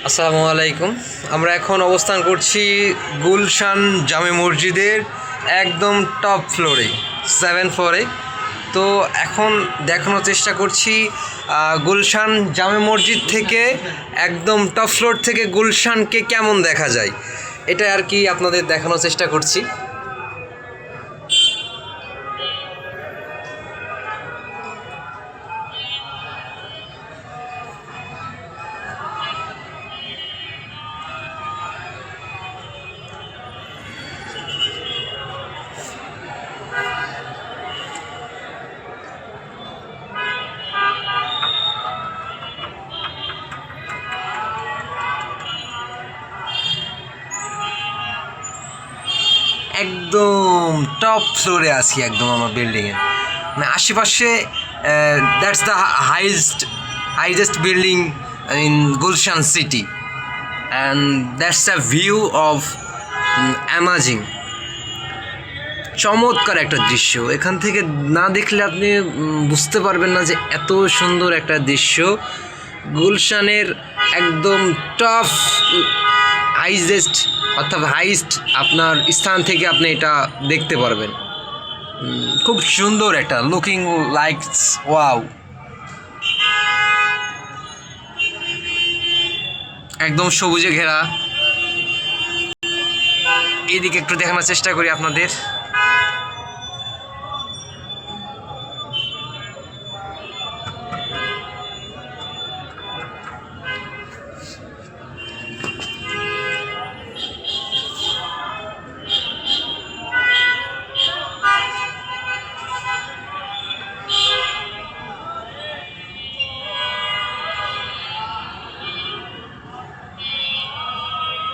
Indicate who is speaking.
Speaker 1: আসসালামু আলাইকুম। আমরা এখন অবস্থান করছি গুলশান জামে মসজিদের একদম টপ ফ্লোরে, 7 ফ্লোরে। তো এখন দেখানোর চেষ্টা করছি গুলশান জামে মসজিদ থেকে একদম টপ ফ্লোর থেকে গুলশানকে কেমন দেখা যায়, এটা আর কি আপনাদের দেখানোর চেষ্টা করছি। একদম টপ ফ্লোরে আছি, একদম আমার বিল্ডিংয়ে, মানে আশেপাশে that's the highest building in Gulshan city and that's the view of amazing. চমৎকার একটা দৃশ্য, এখান থেকে না দেখলে আপনি বুঝতে পারবেন না যে এত সুন্দর একটা দৃশ্য। গুলশানের একদম টপ হাইস্ট আপনার স্থান থেকে আপনি এটা দেখতে পারবেন। খুব সুন্দর একটা লুকিং লাইকস ওয়াও, একদম সবুজে ঘেরা। এদিকে একটু দেখানোর চেষ্টা করি আপনাদের।